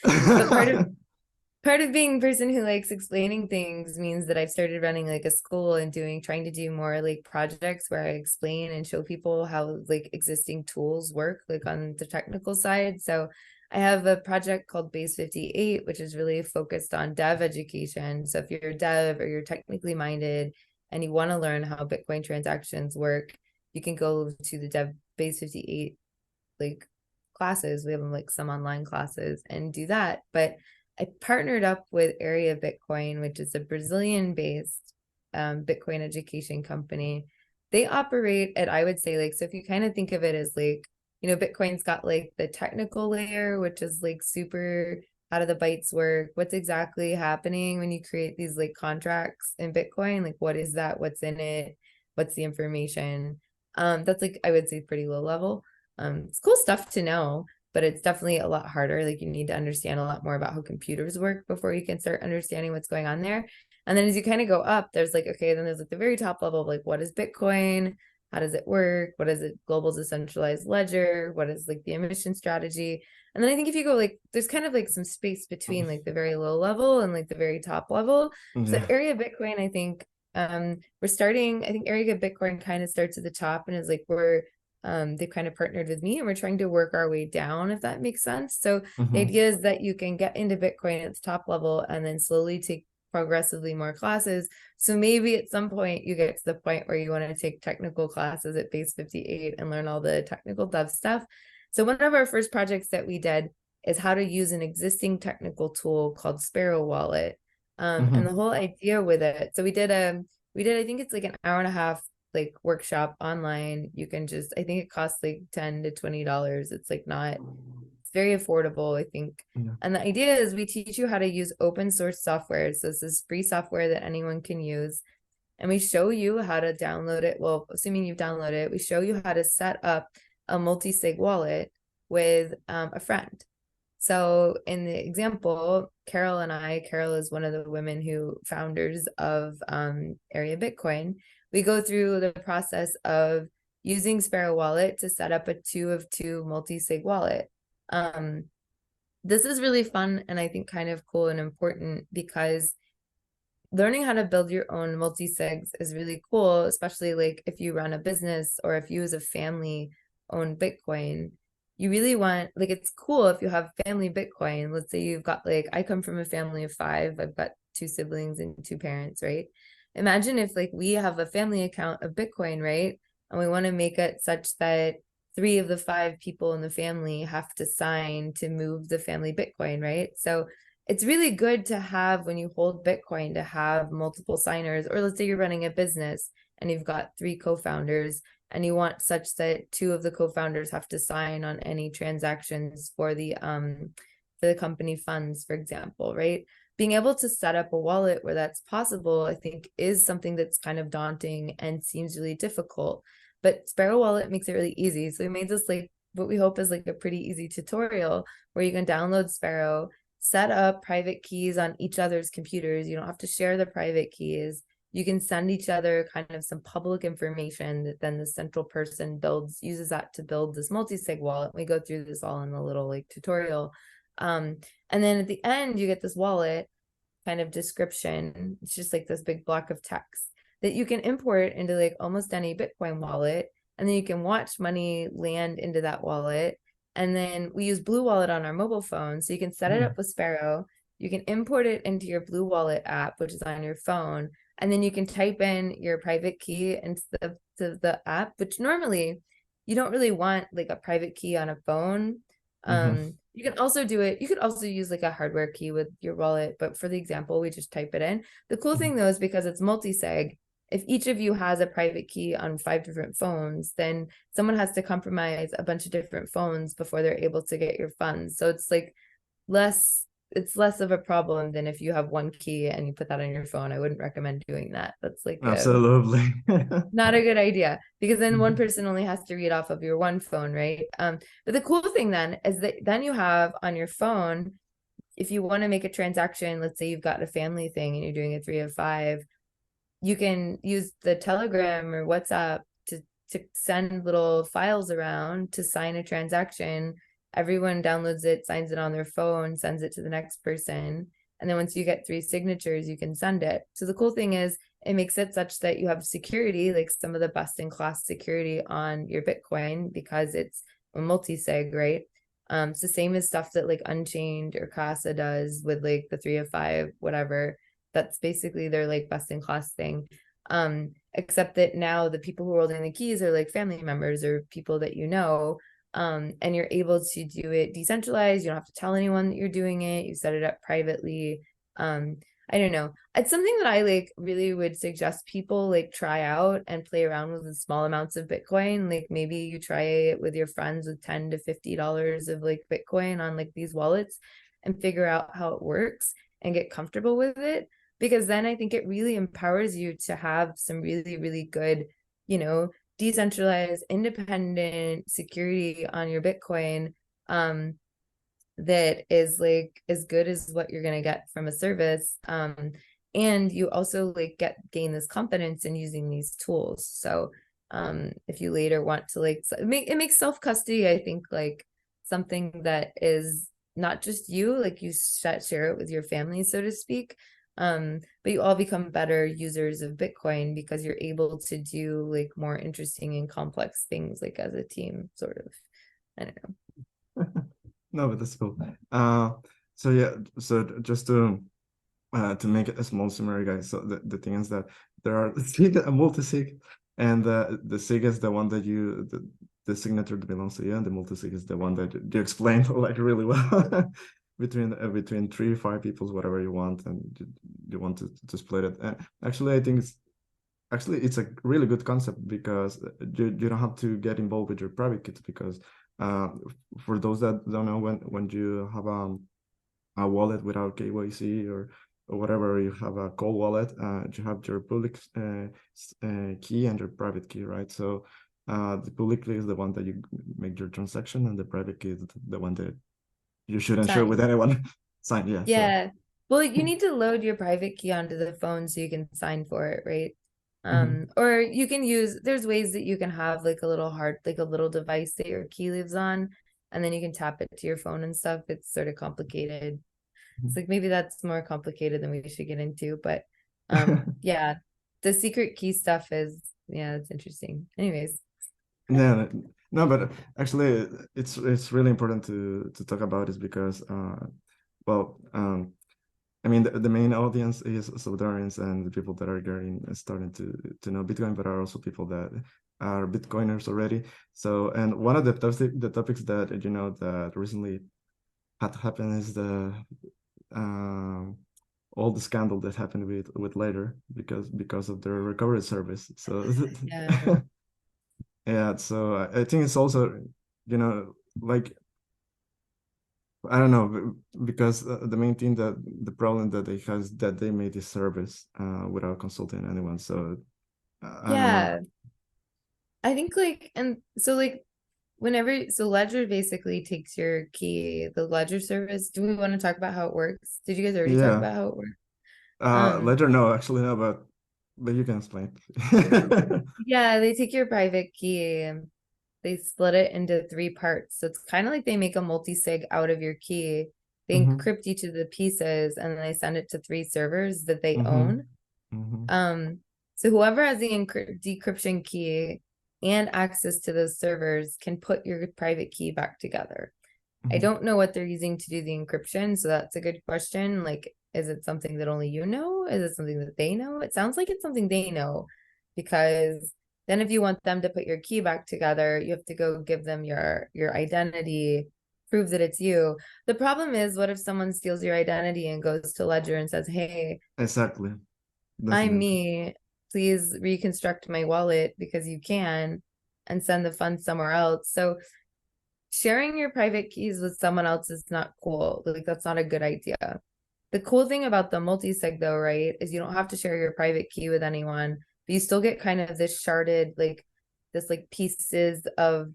part of being a person who likes explaining things means that I've started running like a school and trying to do more like projects where I explain and show people how like existing tools work, like on the technical side. So I have a project called Base 58, which is really focused on dev education. So if you're a dev or you're technically minded and you want to learn how Bitcoin transactions work, you can go to the dev Base 58 like classes. We have like some online classes and do that. But I partnered up with Área Bitcoin, which is a Brazilian-based Bitcoin education company. They operate at, I would say, like, so if you kind of think of it as like, you know, Bitcoin's got like the technical layer, which is like super, how do the bytes work? What's exactly happening when you create these like contracts in Bitcoin? Like, what is that? What's in it? What's the information? That's like, I would say pretty low level. It's cool stuff to know, but it's definitely a lot harder. Like you need to understand a lot more about how computers work before you can start understanding what's going on there. And then as you kind of go up, there's like, okay, then there's like the very top level of like, what is Bitcoin? How does it work? What is it? Global decentralized ledger? What is like the emission strategy? And then I think if you go like, there's kind of like some space between like the very low level and like the very top level. So Yeah. Área Bitcoin, I think we're starting, I think Área Bitcoin kind of starts at the top and is like, they've kind of partnered with me and we're trying to work our way down, if that makes sense. So the idea is that you can get into Bitcoin at the top level and then slowly take progressively more classes. So maybe at some point you get to the point where you want to take technical classes at Base 58 and learn all the technical dev stuff. So one of our first projects that we did is how to use an existing technical tool called Sparrow Wallet. And the whole idea with it, so we did, I think it's like an hour and a half like workshop online. You can just, I think it costs like $10 to $20. It's like not, it's very affordable, I think. Yeah. And the idea is we teach you how to use open source software. So this is free software that anyone can use. And we show you how to download it. Well, assuming you've downloaded it, we show you how to set up a multi-sig wallet with a friend. So in the example, Carol is one of the women who founders of Área Bitcoin. We go through the process of using Sparrow Wallet to set up a 2 of 2 multi-sig wallet. This is really fun and I think kind of cool and important because learning how to build your own multi-sigs is really cool, especially like if you run a business or if you as a family own Bitcoin. You really want, like, it's cool if you have family Bitcoin. Let's say you've got, like, I come from a family of 5. I've got 2 siblings and 2 parents, right? Imagine if like we have a family account of Bitcoin, right? And we want to make it such that 3 of the 5 people in the family have to sign to move the family Bitcoin, right? So it's really good to have, when you hold Bitcoin, to have multiple signers. Or let's say you're running a business and you've got 3 co-founders and you want such that 2 of the co-founders have to sign on any transactions for the company funds, for example, right? Being able to set up a wallet where that's possible, I think, is something that's kind of daunting and seems really difficult. But Sparrow Wallet makes it really easy. So we made this like what we hope is like a pretty easy tutorial where you can download Sparrow, set up private keys on each other's computers. You don't have to share the private keys. You can send each other kind of some public information that then the central person uses that to build this multi-sig wallet. We go through this all in the little like tutorial. And then at the end, you get this wallet kind of description. It's just like this big block of text that you can import into like almost any Bitcoin wallet. And then you can watch money land into that wallet. And then we use Blue Wallet on our mobile phone. So you can set it up with Sparrow. You can import it into your Blue Wallet app, which is on your phone. And then you can type in your private key into the app, which normally you don't really want like a private key on a phone. You You can also do it. You could also use like a hardware key with your wallet. But for the example, we just type it in. The cool thing though is because it's multi-sig, if each of you has a private key on 5 different phones, then someone has to compromise a bunch of different phones before they're able to get your funds. So it's like it's less of a problem than if you have one key and you put that on your phone. I wouldn't recommend doing that. That's like Absolutely. not a good idea, because then one person only has to read off of your one phone, right? But the cool thing then is that then you have on your phone, if you want to make a transaction, let's say you've got a family thing and you're doing a 3 of 5, you can use the Telegram or WhatsApp to send little files around to sign a transaction. Everyone downloads it, signs it on their phone, sends it to the next person. And then once you get 3 signatures, you can send it. So the cool thing is it makes it such that you have security, like some of the best in class security on your Bitcoin, because it's a multi-sig, right? It's the same as stuff that like Unchained or Casa does with like the 3 of 5, whatever. That's basically their like best in class thing. Except that now the people who are holding the keys are like family members or people that you know. And you're able to do it decentralized. You don't have to tell anyone that you're doing it. You set it up privately. I don't know. It's something that I like really would suggest people like try out and play around with small amounts of Bitcoin. Like maybe you try it with your friends with $10 to $50 of like Bitcoin on like these wallets and figure out how it works and get comfortable with it. Because then I think it really empowers you to have some really, really good, decentralized, independent security on your Bitcoin. That is like as good as what you're going to get from a service. And you also like gain this confidence in using these tools. So if you later want to like it makes self-custody, I think, like something that is not just you, like you share it with your family, so to speak. But you all become better users of Bitcoin because you're able to do like more interesting and complex things like as a team, sort of. I don't know. No, but that's cool. So yeah, so just to make it a small summary, guys. So the thing is that there are a multi-sig, and the sig is the one that the signature that belongs to you, and the multi-sig is the one that you explained like really well between 3, 5 people, whatever you want, and you want to split it. And actually, I think it's a really good concept because you don't have to get involved with your private keys because. For those that don't know, when you have a wallet without KYC or whatever, you have a cold wallet, you have your public key and your private key, right? So the public key is the one that you make your transaction, and the private key is the one that you shouldn't share with anyone. Sign, yeah. Yeah. So. Well, you need to load your private key onto the phone so you can sign for it, right? Or you can there's ways that you can have like a little device that your key lives on, and then you can tap it to your phone and stuff. It's sort of complicated. It's like maybe that's more complicated than we should get into, but yeah, the secret key stuff is, it's interesting. Anyways. Yeah, no, but actually it's really important to talk about is because I mean, the main audience is Salvadorians and the people that are starting to know Bitcoin, but are also people that are Bitcoiners already. So, and one of the topics that that recently had happened is all the scandal that happened with Later because of their recovery service. So yeah, yeah. So I think it's also like. I don't know, because the main thing the problem that they have is that they made this service without consulting anyone. So I don't know. I think like, and so like Ledger basically takes your key, the Ledger service. Do we want to talk about how it works? Did you guys already talk about how it works? Ledger, no, actually no, but you can explain. Yeah, they take your private key and they split it into 3 parts. So it's kind of like they make a multi-sig out of your key. They encrypt each of the pieces and then they send it to 3 servers that they own. So whoever has the decryption key and access to those servers can put your private key back together. I don't know what they're using to do the encryption, so that's a good question. Like, is it something that only you know? Is it something that they know? It sounds like it's something they know, because then if you want them to put your key back together, you have to go give them your identity prove that it's you. The problem is, what if someone steals your identity and goes to Ledger and says, hey, Exactly. That's I'm the me, please reconstruct my wallet because you can, and send the funds somewhere else. So sharing your private keys with someone else is not cool. Like, that's not a good idea. The cool thing about the multi-sig though, right, is you don't have to share your private key with anyone, but you still get kind of this sharded, like this like pieces of,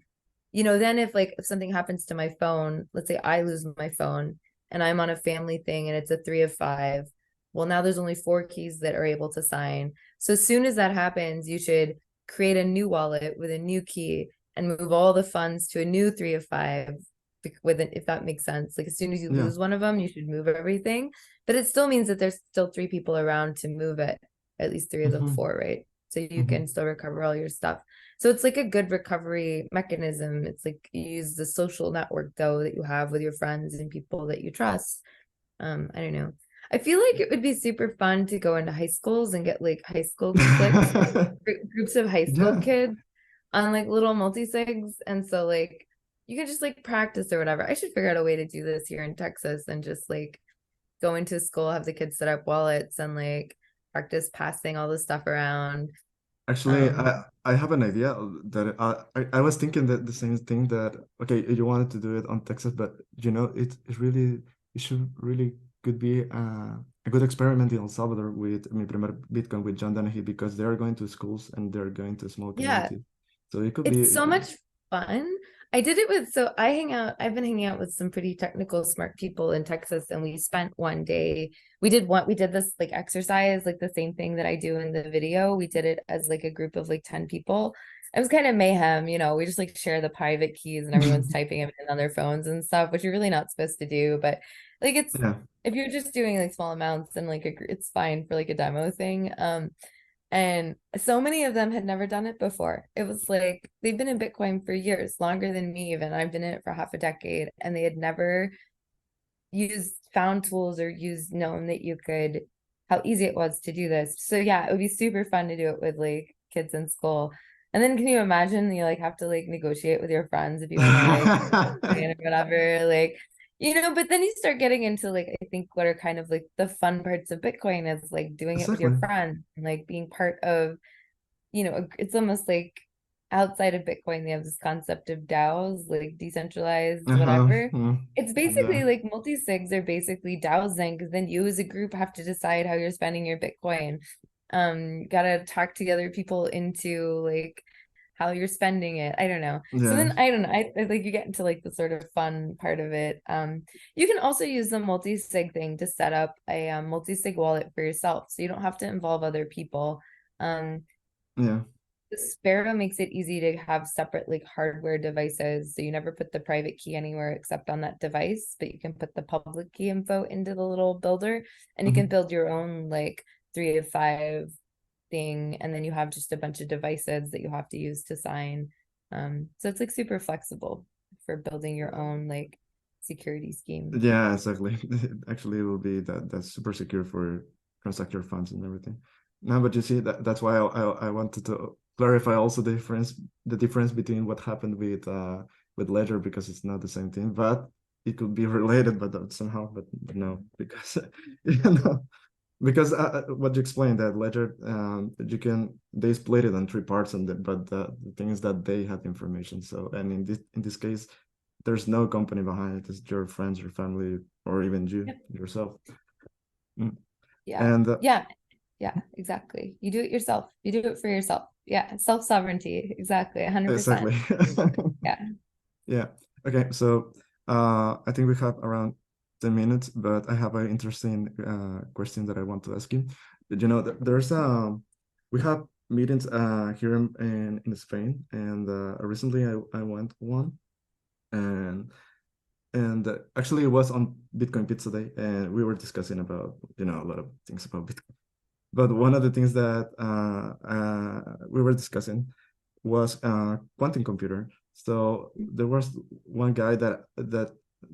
then if something happens to my phone, let's say I lose my phone and I'm on a family thing and it's a 3 of 5. Well, now there's only 4 keys that are able to sign. So as soon as that happens, you should create a new wallet with a new key and move all the funds to a new 3 of 5 with it, if that makes sense. Like as soon as you lose one of them, you should move everything. But it still means that there's still 3 people around to move it, at least 3 of the 4, right? So you can still recover all your stuff. So it's like a good recovery mechanism. It's like you use the social network though that you have with your friends and people that you trust. I don't know. I feel like it would be super fun to go into high schools and get like high school cliques, groups of high school kids on like little multi-sigs. And so like you could just like practice or whatever. I should figure out a way to do this here in Texas and just like go into school, have the kids set up wallets and like practice passing all the stuff around. Actually, I have an idea that I was thinking that the same thing that, okay, you wanted to do it on Texas, but it should really could be a good experiment in El Salvador with Mi Primer Bitcoin with John Dennehy, because they're going to schools and they're going to small communities. So it could be. It's so much fun. I did it with, so I've been hanging out with some pretty technical smart people in Texas, and we spent one day, we did this like exercise, like the same thing that I do in the video. We did it as like a group of like 10 people. It was kind of mayhem, we just like share the private keys and everyone's typing them in on their phones and stuff, which you're really not supposed to do. But like if you're just doing like small amounts and like it's fine for like a demo thing. And so many of them had never done it before. It was like they've been in Bitcoin for years, longer than me even. I've been in it for half a decade, and they had never found tools or known that you could, how easy it was to do this. So yeah, it would be super fun to do it with like kids in school. And then can you imagine you like have to like negotiate with your friends if you want to like whatever, like but then you start getting into like, I think what are kind of like the fun parts of Bitcoin is like doing it with your friends and like being part of, it's almost like outside of Bitcoin, they have this concept of DAOs, like decentralized, whatever. It's basically like multi-sigs are basically DAOs then, because then you as a group have to decide how you're spending your Bitcoin. Gotta talk together people into like how you're spending it. I don't know. So then I don't know. I like you get into like the sort of fun part of it. You can also use the multi-sig thing to set up a multi-sig wallet for yourself, so you don't have to involve other people. The Sparrow makes it easy to have separate like hardware devices, so you never put the private key anywhere except on that device, but you can put the public key info into the little builder, and you can build your own like 3 of 5 thing, and then you have just a bunch of devices that you have to use to sign. So it's like super flexible for building your own like security scheme. Yeah, exactly. Actually, it will be that's super secure for transact your funds and everything. No, but you see that's why I wanted to clarify also the difference between what happened with Ledger, because it's not the same thing, but it could be related, but somehow, but no, because because what you explained, that Ledger, they split it in 3 parts, but the thing is that they had information. So, and in this case, there's no company behind it. It's your friends, your family, or even yourself. Yeah. And yeah, exactly. You do it yourself. You do it for yourself. Yeah, self-sovereignty. Exactly. 100%. Exactly. Yeah. Okay. So I think we have around 10 minutes, but I have an interesting question that I want to ask you. There's we have meetings here in Spain, and recently I went one, and actually it was on Bitcoin Pizza Day, and we were discussing about a lot of things about Bitcoin. But one of the things that we were discussing was quantum computer. So there was one guy that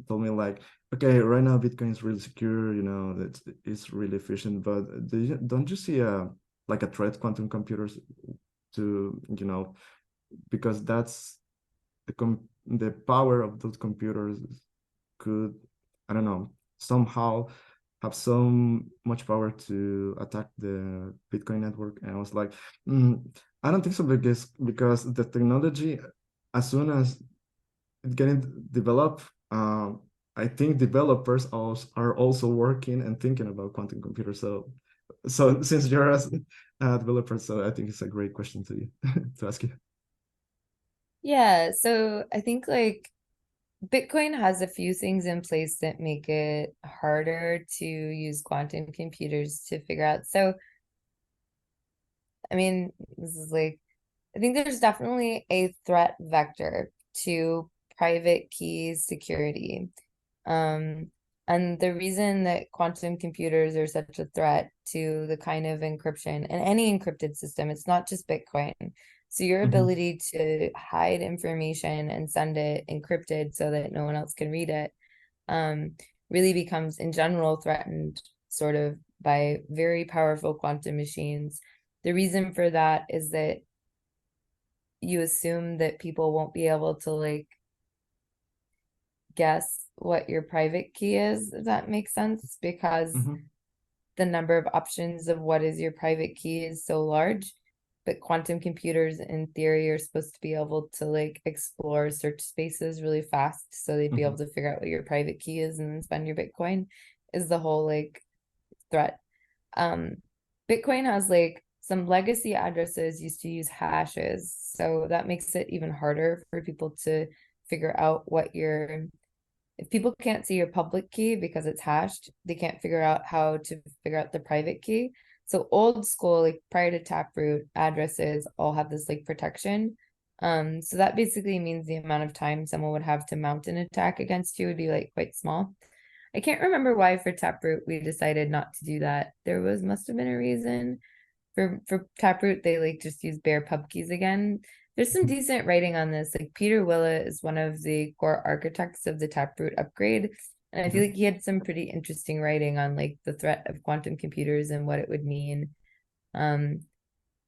told me like, okay, right now Bitcoin is really secure, it's really efficient, but don't you see like a threat quantum computers to, because that's the power of those computers could, I don't know, somehow have so much power to attack the Bitcoin network. And I was like, I don't think so, because the technology, as soon as it's getting developed, I think developers are also working and thinking about quantum computers. So since you're a developer, so I think it's a great question to you to ask you. Yeah, so I think like Bitcoin has a few things in place that make it harder to use quantum computers to figure out. So, I mean, this is like, I think there's definitely a threat vector to private key security. And the reason that quantum computers are such a threat to the kind of encryption and any encrypted system, it's not just Bitcoin. So your ability to hide information and send it encrypted so that no one else can read it, really becomes in general threatened sort of by very powerful quantum machines. The reason for that is that you assume that people won't be able to like guess what your private key is, if that makes sense, because the number of options of what is your private key is so large. But quantum computers in theory are supposed to be able to like explore search spaces really fast, so they'd be able to figure out what your private key is and then spend your Bitcoin, is the whole like threat. Bitcoin has like some legacy addresses used to use hashes, so that makes it even harder for people to figure out what your, if people can't see your public key because it's hashed, they can't figure out how to figure out the private key. So old school, like prior to Taproot, addresses all have this like protection. So that basically means the amount of time someone would have to mount an attack against you would be like quite small. I can't remember why for Taproot we decided not to do that. There must have been a reason. For Taproot, they like just use bare pub keys again. There's some decent writing on this. Like Peter Willett is one of the core architects of the Taproot upgrade. And I feel like he had some pretty interesting writing on like the threat of quantum computers and what it would mean.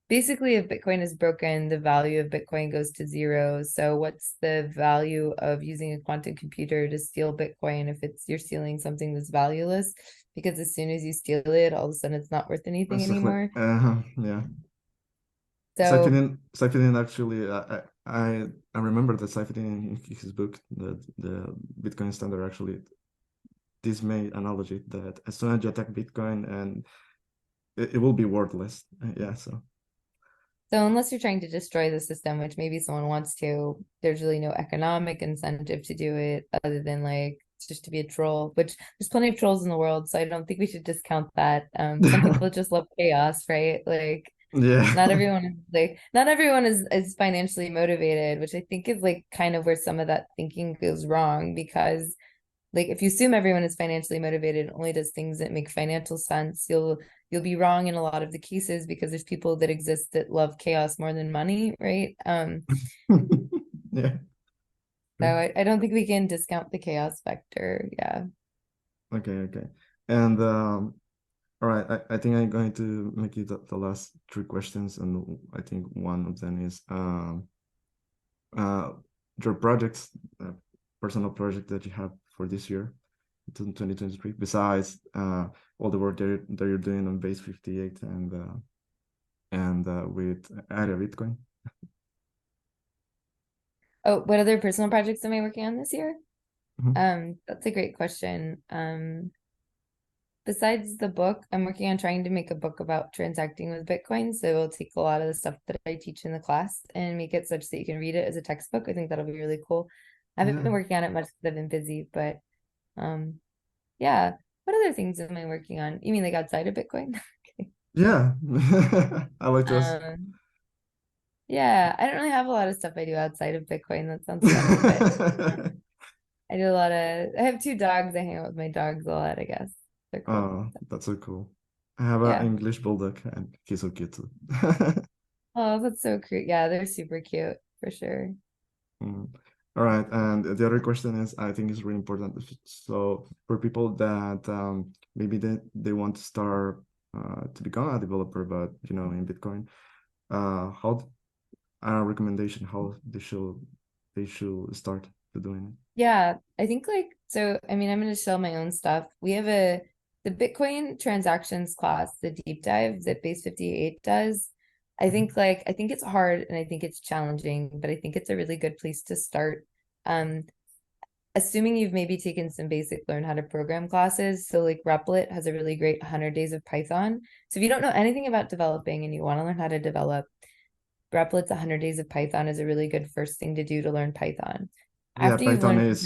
Basically, if Bitcoin is broken, the value of Bitcoin goes to zero. So what's the value of using a quantum computer to steal Bitcoin if you're stealing something that's valueless? Because as soon as you steal it, all of a sudden it's not worth anything Exactly. anymore. Yeah. So Saifedean actually, I remember that Saifedean in his book, the Bitcoin standard, actually, this made analogy that as soon as you attack Bitcoin, and it will be worthless. Yeah. So unless you're trying to destroy the system, which maybe someone wants to, there's really no economic incentive to do it other than like just to be a troll, which there's plenty of trolls in the world. So I don't think we should discount that. Some people just love chaos, right? Like yeah. not everyone is financially motivated, which I think is like kind of where some of that thinking goes wrong, because like if you assume everyone is financially motivated and only does things that make financial sense, you'll be wrong in a lot of the cases, because there's people that exist that love chaos more than money, right? Yeah. So I don't think we can discount the chaos vector. Yeah. Okay. And all right, I think I'm going to make you the last three questions, and I think one of them is your projects, personal project that you have for this year, 2023, besides all the work that you're doing on Base 58 and with Área Bitcoin. Oh, what other personal projects am I working on this year? That's a great question. Besides the book, I'm working on trying to make a book about transacting with Bitcoin. So we'll take a lot of the stuff that I teach in the class and make it such that you can read it as a textbook. I think that'll be really cool. I haven't been working on it much because I've been busy, but yeah. What other things am I working on? You mean like outside of Bitcoin? Yeah. I like this. Yeah, I don't really have a lot of stuff I do outside of Bitcoin. That sounds funny, but I do a lot of, I have two dogs. I hang out with my dogs a lot, I guess. They're cool. Oh, that's so cool. I have Yeah. an English bulldog, and he's so cute too. Oh, that's so cute. Yeah, they're super cute for sure. All right, and the other question is, I think is really important. So for people that maybe they want to start to become a developer, but in Bitcoin, how a recommendation how they should start to doing it. Yeah, I think like so I mean I'm gonna show my own stuff. We have the Bitcoin transactions class, the deep dive that Base 58 does. I think it's hard and I think it's challenging, but I think it's a really good place to start. Um, assuming you've maybe taken some basic learn how to program classes. So like Replit has a really great 100 days of Python. So if you don't know anything about developing and you want to learn how to develop, Replit's 100 days of Python is a really good first thing to do to learn Python. Yeah, After you've learned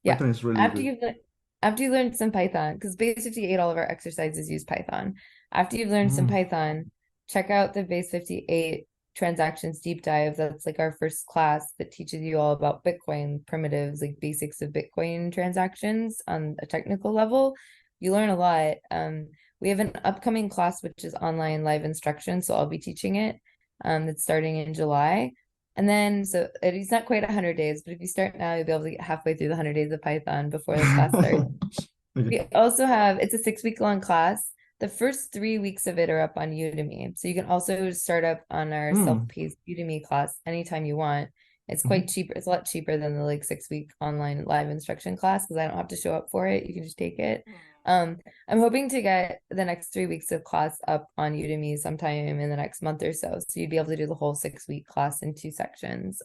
yeah, Python is really after good. after you learned some Python, because Base 58, all of our exercises use Python. After you've learned some Mm. Python, check out the Base 58 transactions deep dive. That's like our first class that teaches you all about Bitcoin primitives, like basics of Bitcoin transactions on a technical level. You learn a lot. We have an upcoming class which is online live instruction, so I'll be teaching it. That's starting in July. And then, so it's not quite 100 days, but if you start now, you'll be able to get halfway through the 100 days of Python before the class starts. Okay. We also have, it's a 6 week long class. The first 3 weeks of it are up on Udemy. So you can also start up on our Mm. self-paced Udemy class anytime you want. It's quite Mhm. cheaper. It's a lot cheaper than the like 6 week online live instruction class because I don't have to show up for it. You can just take it. I'm hoping to get the next 3 weeks of class up on Udemy sometime in the next month or so. So you'd be able to do the whole 6 week class in 2 sections.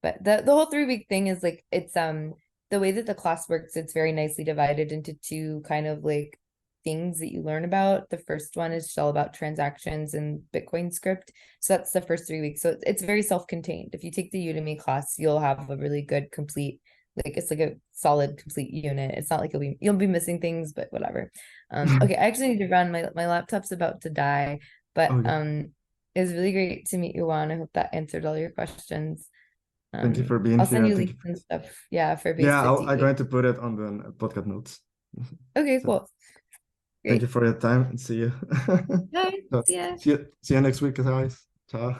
But the whole 3 week thing is like it's the way that the class works, it's very nicely divided into two kind of like things that you learn about. The first one is all about transactions and Bitcoin script. So that's the first 3 weeks. So it's very self-contained. If you take the Udemy class, you'll have a really good complete, like it's like a solid complete unit. It's not like you'll be missing things, but whatever. Okay, I actually need to run. My laptop's about to die, but Okay. it was really great to meet you, Juan. I hope that answered all your questions. Thank you for being I'll here send and you thank you. links and stuff. Yeah, for base Yeah, I'm 58. going to put it on the podcast notes. Okay, So cool. thank you Great. for your time and see you. Bye. So, See ya. see you next week as always. Ciao.